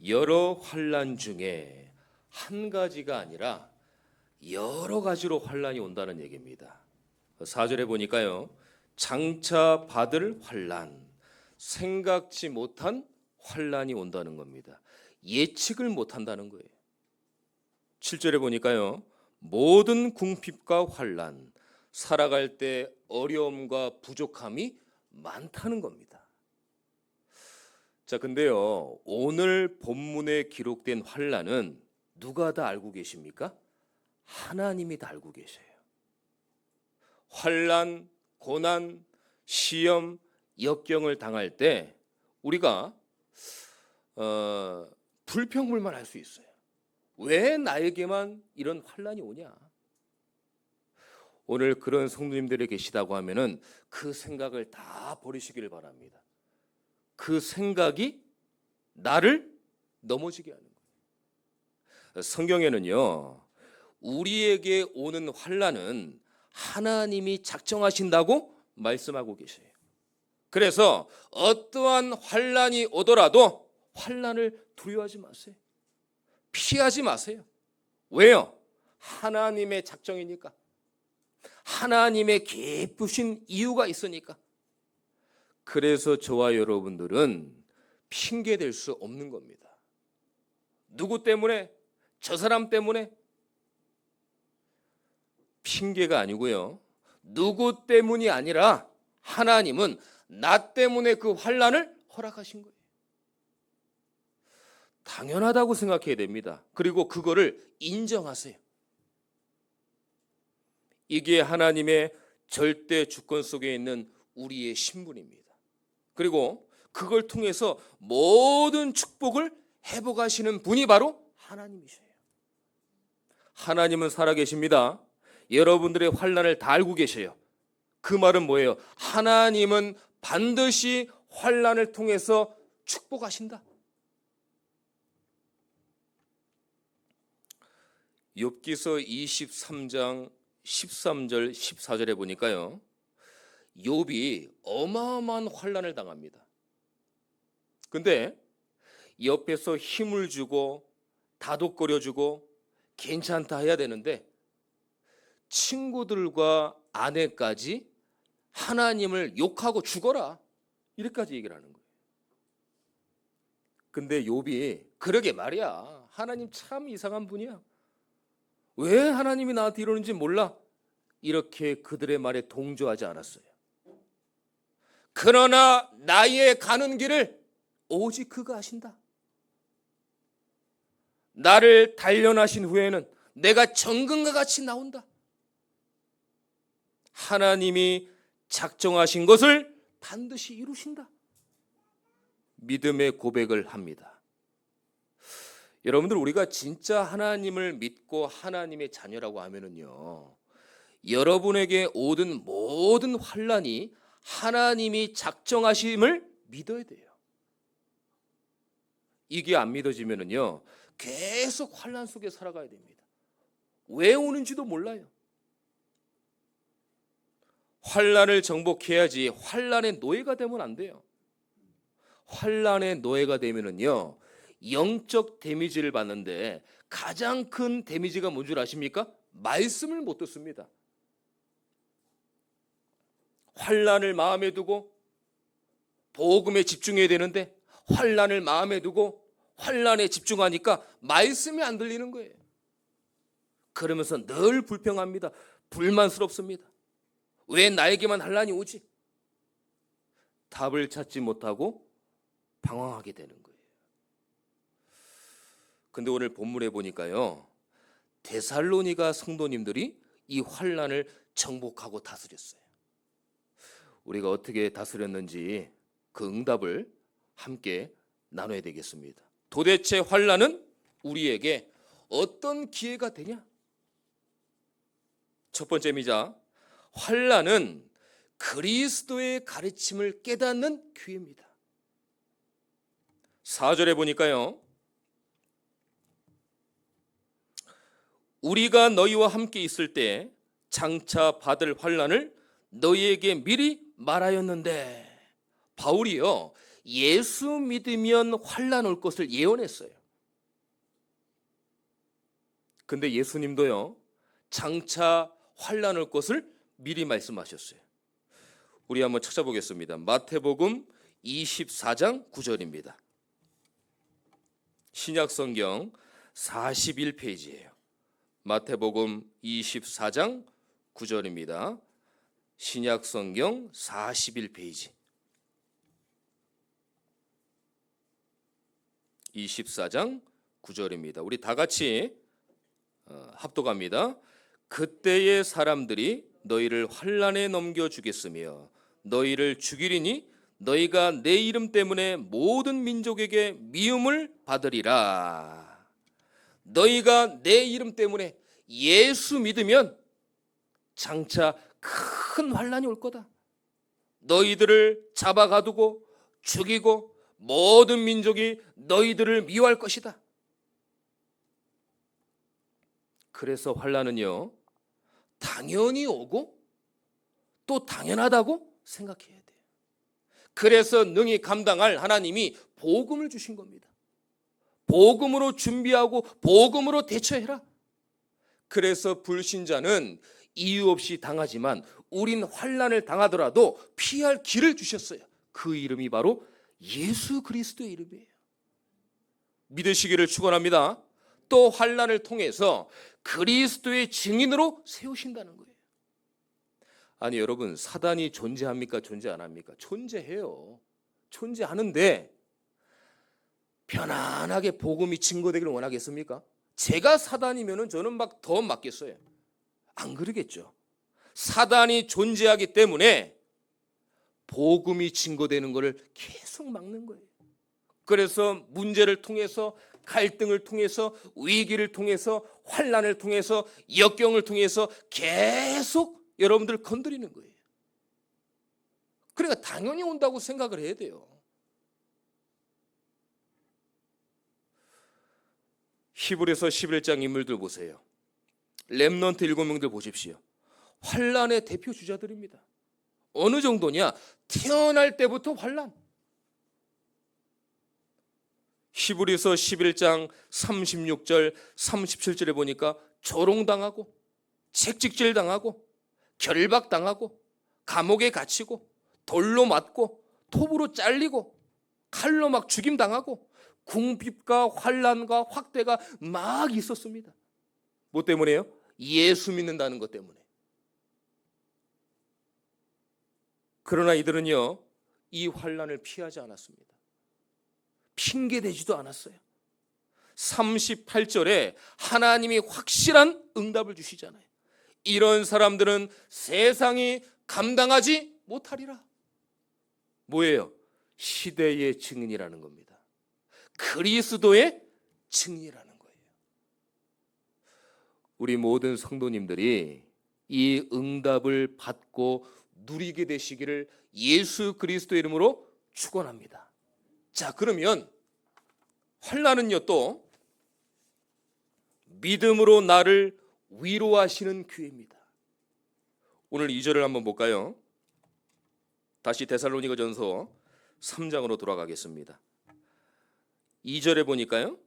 여러 환난 중에 한 가지가 아니라 여러 가지로 환난이 온다는 얘기입니다. 4절에 보니까요. 장차 받을 환난, 생각지 못한 환난이 온다는 겁니다. 예측을 못한다는 거예요. 7절에 보니까요. 모든 궁핍과 환난, 살아갈 때 어려움과 부족함이 많다는 겁니다. 자, 근데요. 오늘 본문에 기록된 환난은 누가 다 알고 계십니까? 하나님이 다 알고 계셔요. 환난, 고난, 시험, 역경을 당할 때 우리가 불평불만할 수 있어요. 왜 나에게만 이런 환난이 오냐? 오늘 그런 성도님들이 계시다고 하면은 그 생각을 다 버리시길 바랍니다. 그 생각이 나를 넘어지게 하는 거예요. 성경에는요, 우리에게 오는 환난은 하나님이 작정하신다고 말씀하고 계세요. 그래서 어떠한 환난이 오더라도 환난을 두려워하지 마세요. 피하지 마세요. 왜요? 하나님의 작정이니까. 하나님의 기쁘신 이유가 있으니까. 그래서 저와 여러분들은 핑계 댈 수 없는 겁니다. 누구 때문에? 저 사람 때문에? 핑계가 아니고요. 누구 때문이 아니라 하나님은 나 때문에 그 환난을 허락하신 거예요. 당연하다고 생각해야 됩니다. 그리고 그거를 인정하세요. 이게 하나님의 절대 주권 속에 있는 우리의 신분입니다. 그리고 그걸 통해서 모든 축복을 회복하시는 분이 바로 하나님이셔요. 하나님은 살아계십니다. 여러분들의 환난을 다 알고 계셔요. 그 말은 뭐예요? 하나님은 반드시 환난을 통해서 축복하신다. 욥기서 23장 13절 14절에 보니까요. 욥이 어마어마한 환난을 당합니다. 근데 옆에서 힘을 주고 다독거려주고 괜찮다 해야 되는데 친구들과 아내까지 하나님을 욕하고 죽어라 이렇게까지 얘기를 하는 거예요. 근데 욥이 그러게 말이야. 하나님 참 이상한 분이야. 왜 하나님이 나한테 이러는지 몰라. 이렇게 그들의 말에 동조하지 않았어요. 그러나 나의 가는 길을 오직 그가 아신다. 나를 단련하신 후에는 내가 정금과 같이 나온다. 하나님이 작정하신 것을 반드시 이루신다. 믿음의 고백을 합니다. 여러분들 우리가 진짜 하나님을 믿고 하나님의 자녀라고 하면은요. 여러분에게 오는 모든 환난이 하나님이 작정하심을 믿어야 돼요. 이게 안 믿어지면은요. 계속 환난 속에 살아가야 됩니다. 왜 오는지도 몰라요. 환난을 정복해야지 환난의 노예가 되면 안 돼요. 환난의 노예가 되면은요. 영적 데미지를 받는데 가장 큰 데미지가 뭔 줄 아십니까? 말씀을 못 듣습니다. 환난을 마음에 두고 복음에 집중해야 되는데 환난을 마음에 두고 환난에 집중하니까 말씀이 안 들리는 거예요. 그러면서 늘 불평합니다. 불만스럽습니다. 왜 나에게만 환난이 오지? 답을 찾지 못하고 방황하게 되는 거예요. 근데 오늘 본문에 보니까요. 데살로니가 성도님들이 이 환난을 정복하고 다스렸어요. 우리가 어떻게 다스렸는지 그 응답을 함께 나눠야 되겠습니다. 도대체 환난은 우리에게 어떤 기회가 되냐? 첫 번째입니다. 환난은 그리스도의 가르침을 깨닫는 기회입니다. 4절에 보니까요. 우리가 너희와 함께 있을 때 장차 받을 환난을 너희에게 미리 말하였는데 바울이요 예수 믿으면 환난 올 것을 예언했어요. 근데 예수님도요, 장차 환난 올 것을 미리 말씀하셨어요. 우리 한번 찾아보겠습니다. 마태복음 24장 9절입니다. 신약성경 41페이지예요. 마태복음 24장 9절입니다. 신약성경 41페이지. 24장 9절입니다. 우리 다 같이 합독합니다. 그때의 사람들이 너희를 환난에 넘겨주겠으며 너희를 죽이리니 너희가 내 이름 때문에 모든 민족에게 미움을 받으리라. 너희가 내 이름 때문에 예수 믿으면 장차 큰 환난이 올 거다. 너희들을 잡아가두고 죽이고 모든 민족이 너희들을 미워할 것이다. 그래서 환난은요, 당연히 오고 또 당연하다고 생각해야 돼요. 그래서 능히 감당할 하나님이 복음을 주신 겁니다. 복음으로 준비하고 복음으로 대처해라. 그래서 불신자는 이유 없이 당하지만 우린 환난을 당하더라도 피할 길을 주셨어요. 그 이름이 바로 예수 그리스도의 이름이에요. 믿으시기를 축원합니다. 또 환난을 통해서 그리스도의 증인으로 세우신다는 거예요. 아니 여러분, 사단이 존재합니까? 존재 안 합니까? 존재해요. 존재하는데 편안하게 복음이 증거되기를 원하겠습니까? 제가 사단이면은 저는 막 더 맞겠어요. 안 그러겠죠. 사단이 존재하기 때문에 복음이 증거되는 것을 계속 막는 거예요. 그래서 문제를 통해서, 갈등을 통해서, 위기를 통해서, 환난을 통해서, 역경을 통해서 계속 여러분들 건드리는 거예요. 그러니까 당연히 온다고 생각을 해야 돼요. 히브리서 11장 인물들 보세요. 렘넌트 7명들 보십시오. 환난의 대표 주자들입니다. 어느 정도냐? 태어날 때부터 환난. 히브리서 11장 36절 37절에 보니까 조롱당하고 채찍질당하고 결박당하고 감옥에 갇히고 돌로 맞고 톱으로 잘리고 칼로 막 죽임당하고 궁핍과 환난과 확대가 막 있었습니다. 뭐 때문에요? 예수 믿는다는 것 때문에. 그러나 이들은요, 이 환난을 피하지 않았습니다. 핑계대지도 않았어요. 38절에 하나님이 확실한 응답을 주시잖아요. 이런 사람들은 세상이 감당하지 못하리라. 뭐예요? 시대의 증인이라는 겁니다. 그리스도의 증인이라는 거예요. 우리 모든 성도님들이 이 응답을 받고 누리게 되시기를 예수 그리스도 이름으로 축원합니다. 자, 그러면 환난은요, 또 믿음으로 나를 위로하시는 기회입니다. 오늘 2절을 한번 볼까요? 다시 데살로니가전서 3장으로 돌아가겠습니다. 2절에 보니까요,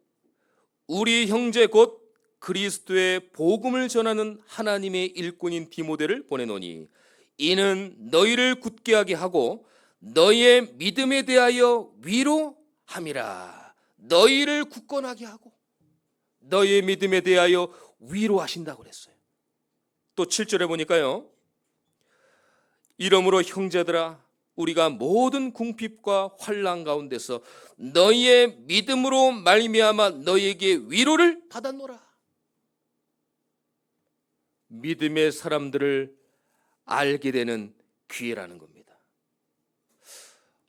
우리 형제 곧 그리스도의 복음을 전하는 하나님의 일꾼인 디모데를 보내노니 이는 너희를 굳게 하게 하고 너희의 믿음에 대하여 위로함이라. 너희를 굳건하게 하고 너희의 믿음에 대하여 위로하신다고 그랬어요. 또 7절에 보니까요, 이러므로 형제들아 우리가 모든 궁핍과 환난 가운데서 너희의 믿음으로 말미암아 너희에게 위로를 받았노라. 믿음의 사람들을 알게 되는 기회라는 겁니다.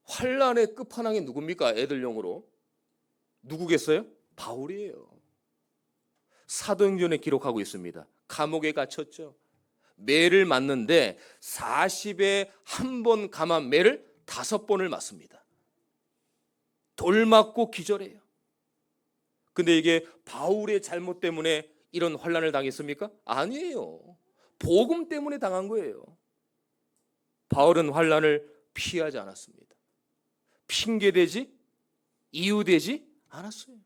환난의 끝판왕이 누굽니까? 애들용으로 누구겠어요? 바울이에요. 사도행전에 기록하고 있습니다. 감옥에 갇혔죠. 매를 맞는데 40에 한 번 감한 매를 5번을 맞습니다. 돌 맞고 기절해요. 근데 이게 바울의 잘못 때문에 이런 환난을 당했습니까? 아니에요. 복음 때문에 당한 거예요. 바울은 환난을 피하지 않았습니다. 핑계대지 이유되지 않았어요.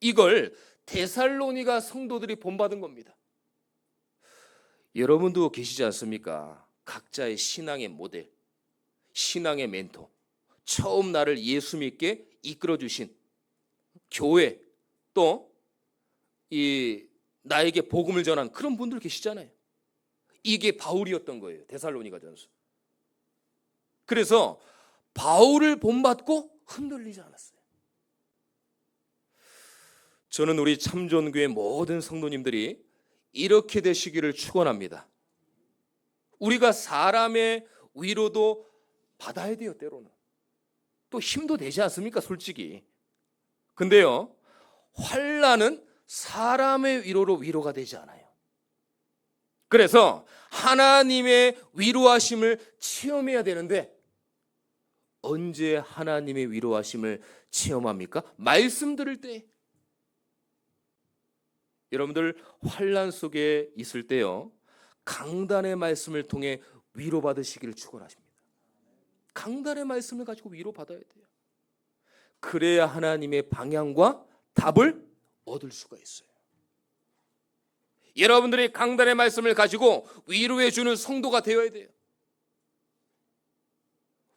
이걸 데살로니가 성도들이 본받은 겁니다. 여러분도 계시지 않습니까? 각자의 신앙의 모델, 신앙의 멘토, 처음 나를 예수 믿게 이끌어 주신 교회, 또 나에게 복음을 전한 그런 분들 계시잖아요. 이게 바울이었던 거예요. 데살로니가 전서. 그래서 바울을 본받고 흔들리지 않았어요. 저는 우리 참존교회 모든 성도님들이 이렇게 되시기를 축원합니다. 우리가 사람의 위로도 받아야 돼요. 때로는 또 힘도 되지 않습니까? 솔직히. 근데요, 환난은 사람의 위로로 위로가 되지 않아요. 그래서 하나님의 위로하심을 체험해야 되는데, 언제 하나님의 위로하심을 체험합니까? 말씀 들을 때. 여러분들 환난 속에 있을 때요, 강단의 말씀을 통해 위로받으시기를 축원하십니다. 강단의 말씀을 가지고 위로받아야 돼요. 그래야 하나님의 방향과 답을 얻을 수가 있어요. 여러분들이 강단의 말씀을 가지고 위로해 주는 성도가 되어야 돼요.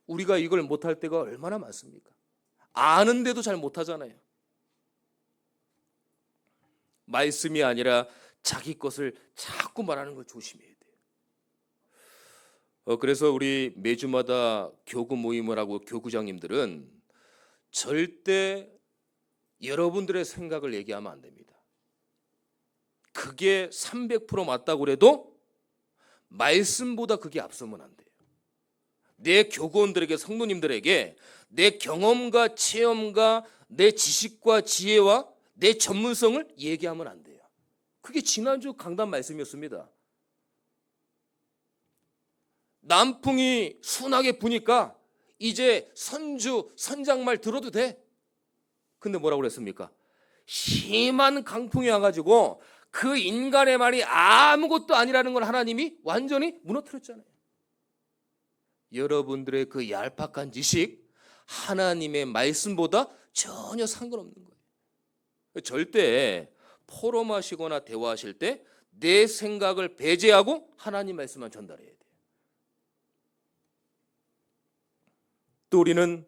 우리가 이걸 못할 때가 얼마나 많습니까? 아는데도 잘 못하잖아요. 말씀이 아니라 자기 것을 자꾸 말하는 걸 조심해야 돼요. 그래서 우리 매주마다 교구 모임을 하고 교구장님들은 절대 여러분들의 생각을 얘기하면 안 됩니다. 그게 300% 맞다고 그래도 말씀보다 그게 앞서면 안 돼요. 내 교구원들에게, 성도님들에게 내 경험과 체험과 내 지식과 지혜와 내 전문성을 얘기하면 안 돼요. 그게 지난주 강단 말씀이었습니다. 남풍이 순하게 부니까 이제 선장 말 들어도 돼. 근데 뭐라고 그랬습니까? 심한 강풍이 와가지고 그 인간의 말이 아무것도 아니라는 걸 하나님이 완전히 무너뜨렸잖아요. 여러분들의 그 얄팍한 지식, 하나님의 말씀보다 전혀 상관없는 거예요. 절대 포럼하시거나 대화하실 때 내 생각을 배제하고 하나님 말씀만 전달해야 돼요. 또 우리는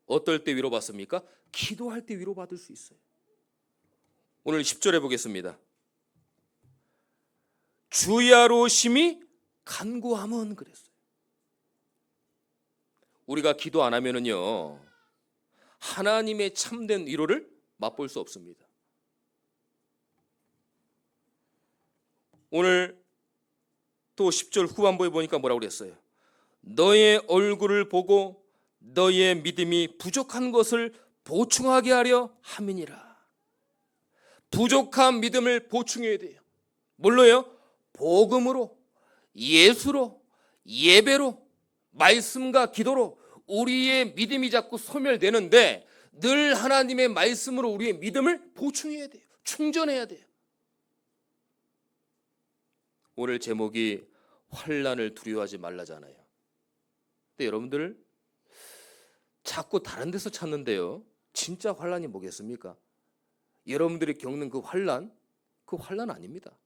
어떨 때 위로받습니까? 기도할 때 위로받을 수 있어요. 오늘 10절에 보겠습니다. 주야로 심히 간구함은 그랬어요. 우리가 기도 안 하면은요, 하나님의 참된 위로를 맛볼 수 없습니다. 오늘 또 10절 후반부에 보니까 뭐라고 그랬어요? 너의 얼굴을 보고 너의 믿음이 부족한 것을 보충하게 하려 함이니라. 부족한 믿음을 보충해야 돼요. 뭘로요? 복음으로, 예수로, 예배로, 말씀과 기도로 우리의 믿음이 자꾸 소멸되는데 늘 하나님의 말씀으로 우리의 믿음을 보충해야 돼요. 충전해야 돼요. 오늘 제목이 환난을 두려워하지 말라잖아요. 근데 여러분들 자꾸 다른 데서 찾는데요, 진짜 환난이 뭐겠습니까? 여러분들이 겪는 그 환난 아닙니다.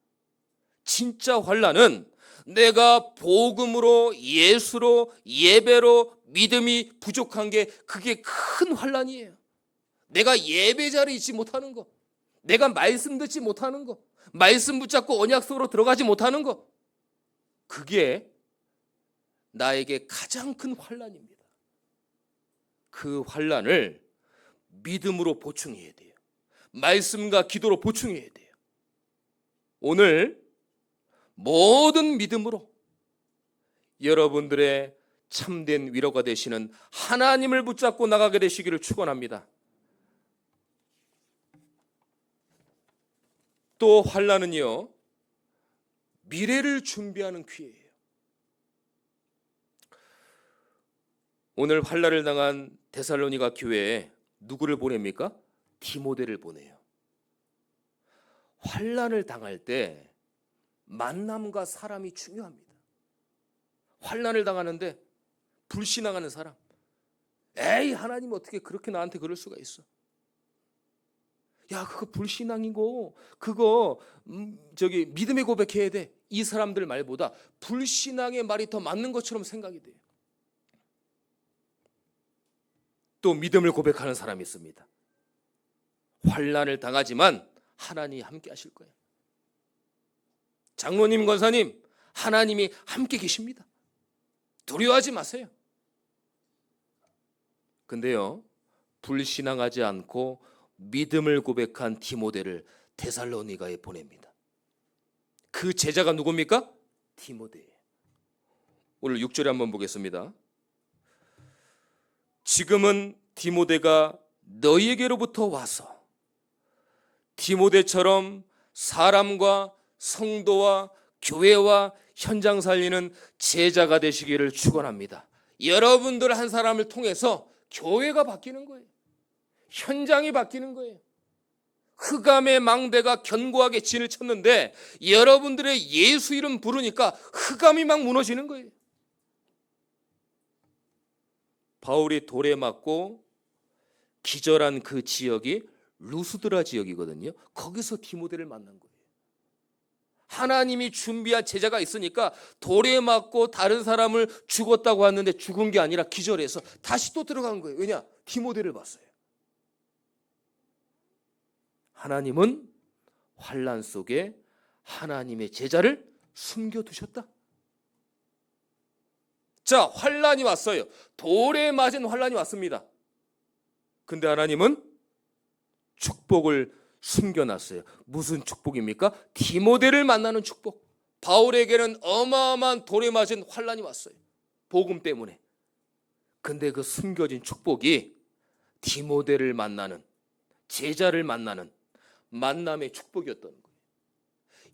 진짜 환난은 내가 복음으로, 예수로, 예배로 믿음이 부족한 게 그게 큰 환난이에요. 내가 예배 자리에 있지 못하는 거, 내가 말씀 듣지 못하는 거, 말씀 붙잡고 언약 속으로 들어가지 못하는 거, 그게 나에게 가장 큰 환난입니다. 그 환난을 믿음으로 보충해야 돼요. 말씀과 기도로 보충해야 돼요. 오늘 모든 믿음으로 여러분들의 참된 위로가 되시는 하나님을 붙잡고 나가게 되시기를 축원합니다. 또 환난은요, 미래를 준비하는 기회예요. 오늘 환난을 당한 데살로니가 교회에 누구를 보냅니까? 디모데를 보내요. 환난을 당할 때 만남과 사람이 중요합니다. 환난을 당하는데 불신앙하는 사람, 에이, 하나님 어떻게 그렇게 나한테 그럴 수가 있어? 야, 그거 불신앙이고 그거 믿음의 고백해야 돼. 이 사람들 말보다 불신앙의 말이 더 맞는 것처럼 생각이 돼요. 또 믿음을 고백하는 사람이 있습니다. 환난을 당하지만 하나님이 함께 하실 거예요. 장로님, 권사님, 하나님이 함께 계십니다. 두려워하지 마세요. 근데요, 불신앙하지 않고 믿음을 고백한 디모데를 데살로니가에 보냅니다. 그 제자가 누굽니까? 디모데예요. 오늘 6절에 한번 보겠습니다. 지금은 디모데가 너희에게로부터 와서 디모데처럼 사람과 성도와 교회와 현장 살리는 제자가 되시기를 축원합니다. 여러분들 한 사람을 통해서 교회가 바뀌는 거예요. 현장이 바뀌는 거예요. 흑암의 망대가 견고하게 진을 쳤는데 여러분들의 예수 이름 부르니까 흑암이 막 무너지는 거예요. 바울이 돌에 맞고 기절한 그 지역이 루스드라 지역이거든요. 거기서 디모데를 만난 거예요. 하나님이 준비한 제자가 있으니까 돌에 맞고 다른 사람을 죽었다고 하는데 죽은 게 아니라 기절해서 다시 또 들어간 거예요. 왜냐? 디모데를 봤어요. 하나님은 환난 속에 하나님의 제자를 숨겨두셨다. 자, 환난이 왔어요. 돌에 맞은 환난이 왔습니다. 근데 하나님은 축복을 숨겨놨어요. 무슨 축복입니까? 디모데를 만나는 축복. 바울에게는 어마어마한 돌에 맞은 환난이 왔어요. 복음 때문에. 근데 그 숨겨진 축복이 디모데를 만나는, 제자를 만나는 만남의 축복이었던 거예요.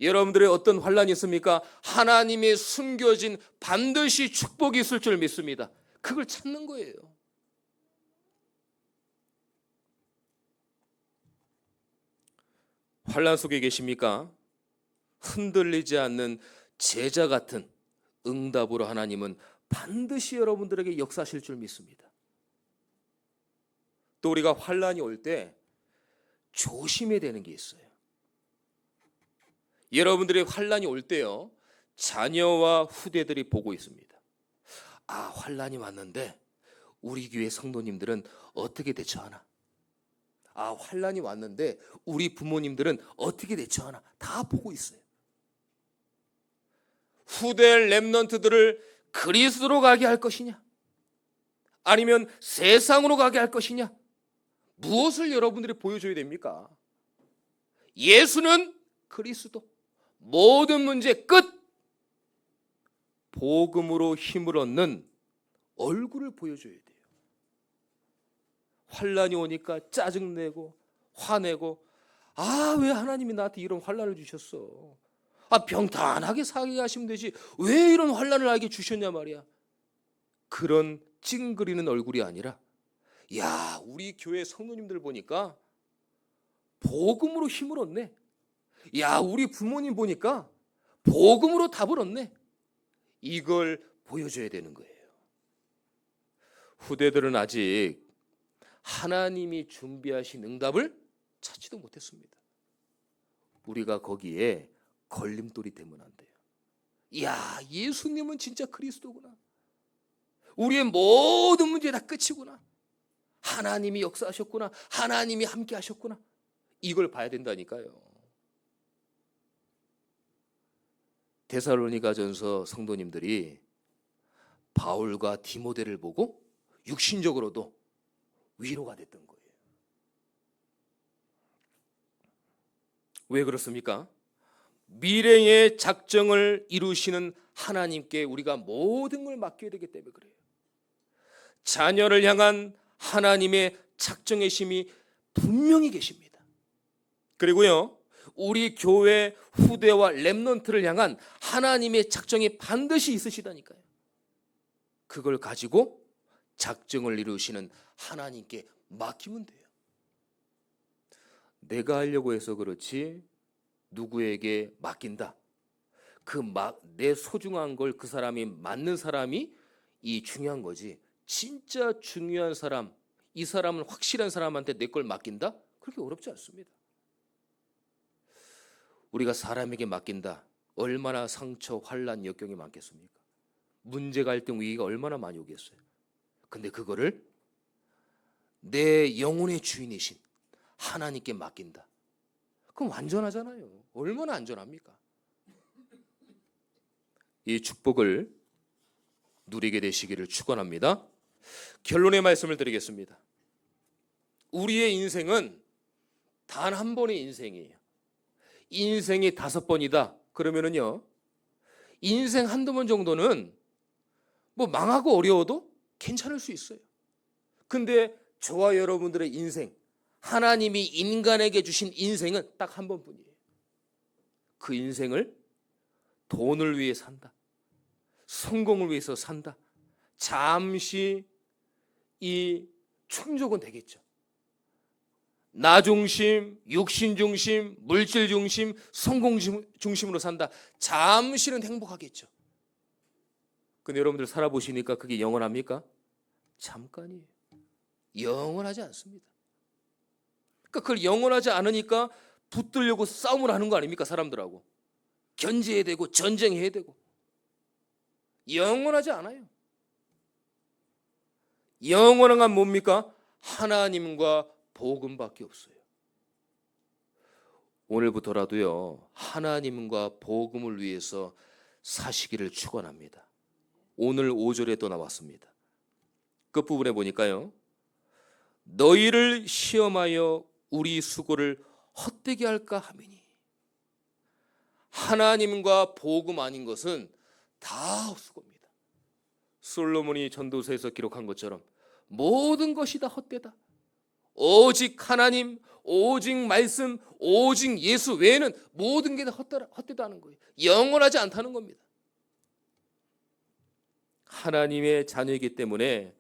여러분들의 어떤 환난이 있습니까? 하나님의 숨겨진 반드시 축복이 있을 줄 믿습니다. 그걸 찾는 거예요. 환난 속에 계십니까? 흔들리지 않는 제자 같은 응답으로 하나님은 반드시 여러분들에게 역사하실 줄 믿습니다. 또 우리가 환난이 올 때 조심해야 되는 게 있어요. 여러분들의 환난이 올 때요, 자녀와 후대들이 보고 있습니다. 아, 환난이 왔는데 우리 교회 성도님들은 어떻게 대처하나? 아, 환난이 왔는데 우리 부모님들은 어떻게 대처하나? 다 보고 있어요. 후대 렘넌트들을 그리스도로 가게 할 것이냐? 아니면 세상으로 가게 할 것이냐? 무엇을 여러분들이 보여줘야 됩니까? 예수는 그리스도. 모든 문제 끝. 복음으로 힘을 얻는 얼굴을 보여줘야 돼요. 환난이 오니까 짜증내고 화내고, 아, 왜 하나님이 나한테 이런 환난을 주셨어? 아, 평탄하게 살게 하시면 되지 왜 이런 환난을 나에게 주셨냐 말이야. 그런 찡그리는 얼굴이 아니라, 야, 우리 교회 성도님들 보니까 복음으로 힘을 얻네. 야, 우리 부모님 보니까 복음으로 답을 얻네. 이걸 보여줘야 되는 거예요. 후대들은 아직 하나님이 준비하신 응답을 찾지도 못했습니다. 우리가 거기에 걸림돌이 되면 안 돼요. 야, 예수님은 진짜 그리스도구나. 우리의 모든 문제 다 끝이구나. 하나님이 역사하셨구나. 하나님이 함께 하셨구나. 이걸 봐야 된다니까요. 데살로니가전서 성도님들이 바울과 디모데를 보고 육신적으로도 위로가 됐던 거예요. 왜 그렇습니까? 미래의 작정을 이루시는 하나님께 우리가 모든 걸 맡겨야 되기 때문에 그래요. 자녀를 향한 하나님의 작정의 심이 분명히 계십니다. 그리고요, 우리 교회 후대와 렘넌트를 향한 하나님의 작정이 반드시 있으시다니까요. 그걸 가지고 작정을 이루시는 하나님께 맡기면 돼요. 내가 하려고 해서 그렇지 누구에게 맡긴다. 내 소중한 걸 그 사람이 맞는 사람이 이 중요한 거지. 진짜 중요한 사람, 이 사람은 확실한 사람한테 내 걸 맡긴다? 그렇게 어렵지 않습니다. 우리가 사람에게 맡긴다. 얼마나 상처, 환난, 역경이 많겠습니까? 문제, 갈등, 위기가 얼마나 많이 오겠어요. 근데 그거를 내 영혼의 주인이신 하나님께 맡긴다. 그럼 완전하잖아요. 얼마나 안전합니까? 이 축복을 누리게 되시기를 축원합니다. 결론의 말씀을 드리겠습니다. 우리의 인생은 단 한 번의 인생이에요. 인생이 5번이다. 그러면은요, 인생 한두 번 정도는 뭐 망하고 어려워도 괜찮을 수 있어요. 근데 저와 여러분들의 인생, 하나님이 인간에게 주신 인생은 딱 한 번뿐이에요. 그 인생을 돈을 위해 산다. 성공을 위해서 산다. 잠시 이 충족은 되겠죠. 나 중심, 육신 중심, 물질 중심, 성공 중심으로 산다. 잠시는 행복하겠죠. 근데 여러분들 살아보시니까 그게 영원합니까? 잠깐이에요. 영원하지 않습니다. 그러니까 그걸 영원하지 않으니까 붙들려고 싸움을 하는 거 아닙니까? 사람들하고 견제해야 되고 전쟁해야 되고. 영원하지 않아요. 영원한 건 뭡니까? 하나님과 복음밖에 없어요. 오늘부터라도요, 하나님과 복음을 위해서 사시기를 축원합니다. 오늘 5절에 또 나왔습니다. 끝부분에 보니까요, 너희를 시험하여 우리 수고를 헛되게 할까 하미니. 하나님과 복음 아닌 것은 다 헛수고입니다. 솔로몬이 전도서에서 기록한 것처럼 모든 것이 다 헛되다. 오직 하나님, 오직 말씀, 오직 예수 외에는 모든 게 다 헛되다는 거예요. 영원하지 않다는 겁니다. 하나님의 자녀이기 때문에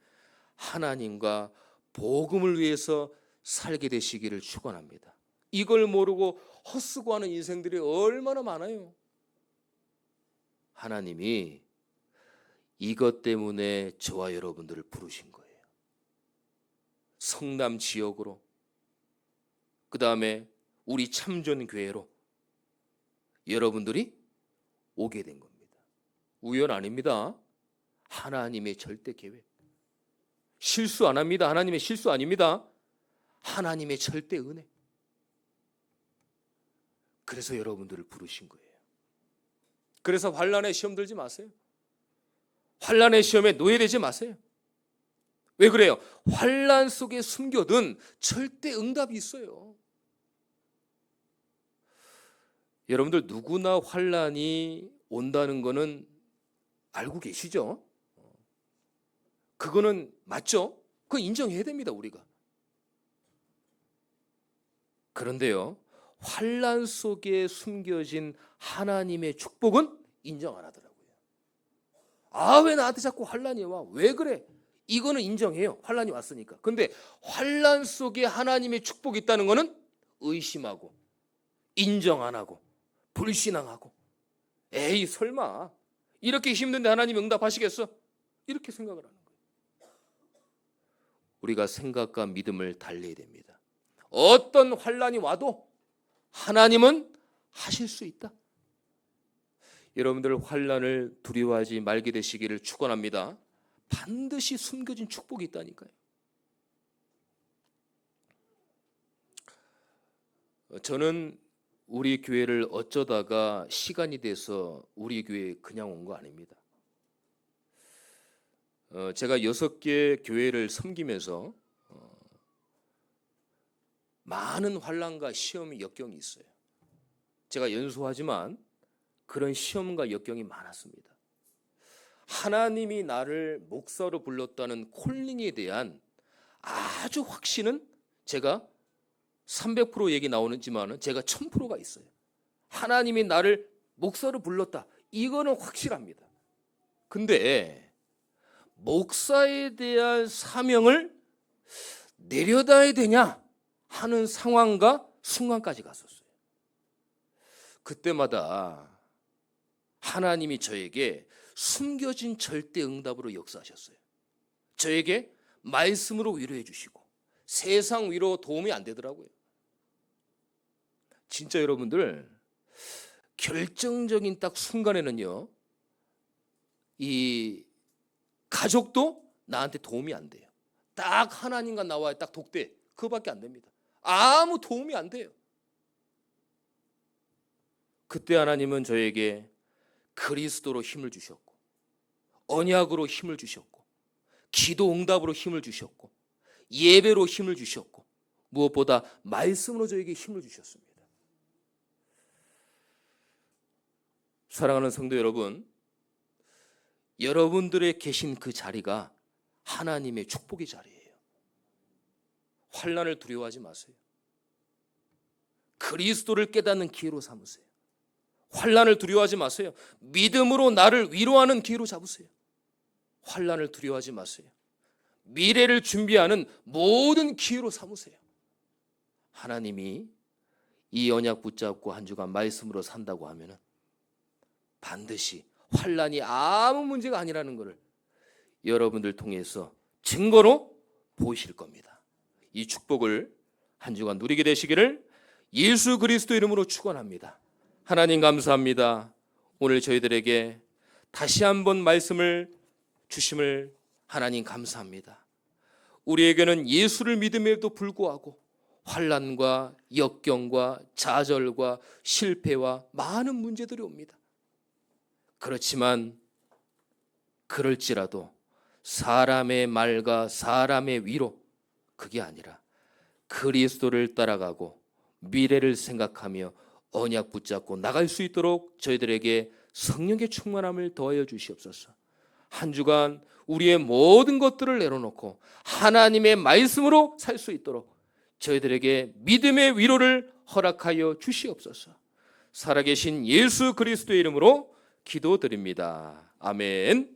하나님과 복음을 위해서 살게 되시기를 축원합니다. 이걸 모르고 헛수고하는 인생들이 얼마나 많아요. 하나님이 이것 때문에 저와 여러분들을 부르신 거예요. 성남 지역으로, 그 다음에 우리 참전교회로 여러분들이 오게 된 겁니다. 우연 아닙니다. 하나님의 절대 계획. 실수 안 합니다. 하나님의 실수 아닙니다. 하나님의 절대 은혜. 그래서 여러분들을 부르신 거예요. 그래서 환난에 시험 들지 마세요. 환난의 시험에 노예되지 마세요. 왜 그래요? 환난 속에 숨겨둔 절대 응답이 있어요. 여러분들 누구나 환난이 온다는 거는 알고 계시죠? 그거는 맞죠? 그건 인정해야 됩니다, 우리가. 그런데요, 환난 속에 숨겨진 하나님의 축복은 인정 안 하더라고요. 아, 왜 나한테 자꾸 환난이 와? 왜 그래? 이거는 인정해요. 환난이 왔으니까. 근데 환난 속에 하나님의 축복이 있다는 거는 의심하고 인정 안 하고 불신앙하고, 에이 설마 이렇게 힘든데 하나님 응답하시겠어? 이렇게 생각을 하는 거예요. 우리가 생각과 믿음을 달래야 됩니다. 어떤 환난이 와도 하나님은 하실 수 있다. 여러분들 환난을 두려워하지 말게 되시기를 축원합니다. 반드시 숨겨진 축복이 있다니까요. 저는 우리 교회를 어쩌다가 시간이 돼서 우리 교회에 그냥 온 거 아닙니다. 제가 6개 교회를 섬기면서 많은 환난과 시험이 역경이 있어요. 제가 연소하지만 그런 시험과 역경이 많았습니다. 하나님이 나를 목사로 불렀다는 콜링에 대한 아주 확신은 제가 300% 얘기 나오는지만 제가 1000%가 있어요. 하나님이 나를 목사로 불렀다. 이거는 확실합니다. 근데 목사에 대한 사명을 내려다야 되냐 하는 상황과 순간까지 갔었어요. 그때마다 하나님이 저에게 숨겨진 절대 응답으로 역사하셨어요. 저에게 말씀으로 위로해 주시고 세상 위로 도움이 안 되더라고요. 진짜 여러분들 결정적인 딱 순간에는요, 이 가족도 나한테 도움이 안 돼요. 딱 하나님과 나와의 딱 독대, 그거밖에 안 됩니다. 아무 도움이 안 돼요. 그때 하나님은 저에게 그리스도로 힘을 주셨고, 언약으로 힘을 주셨고, 기도 응답으로 힘을 주셨고, 예배로 힘을 주셨고, 무엇보다 말씀으로 저에게 힘을 주셨습니다. 사랑하는 성도 여러분, 여러분들의 계신 그 자리가 하나님의 축복의 자리예요. 환난을 두려워하지 마세요. 그리스도를 깨닫는 기회로 삼으세요. 환난을 두려워하지 마세요. 믿음으로 나를 위로하는 기회로 잡으세요. 환난을 두려워하지 마세요. 미래를 준비하는 모든 기회로 삼으세요. 하나님이 이 언약 붙잡고 한 주간 말씀으로 산다고 하면은 반드시 환난이 아무 문제가 아니라는 것을 여러분들 통해서 증거로 보이실 겁니다. 이 축복을 한 주간 누리게 되시기를 예수 그리스도 이름으로 축원합니다. 하나님 감사합니다. 오늘 저희들에게 다시 한번 말씀을 주심을 하나님 감사합니다. 우리에게는 예수를 믿음에도 불구하고 환난과 역경과 좌절과 실패와 많은 문제들이 옵니다. 그렇지만 그럴지라도 사람의 말과 사람의 위로, 그게 아니라 그리스도를 따라가고 미래를 생각하며 언약 붙잡고 나갈 수 있도록 저희들에게 성령의 충만함을 더하여 주시옵소서. 한 주간 우리의 모든 것들을 내려놓고 하나님의 말씀으로 살 수 있도록 저희들에게 믿음의 위로를 허락하여 주시옵소서. 살아계신 예수 그리스도의 이름으로 기도드립니다. 아멘.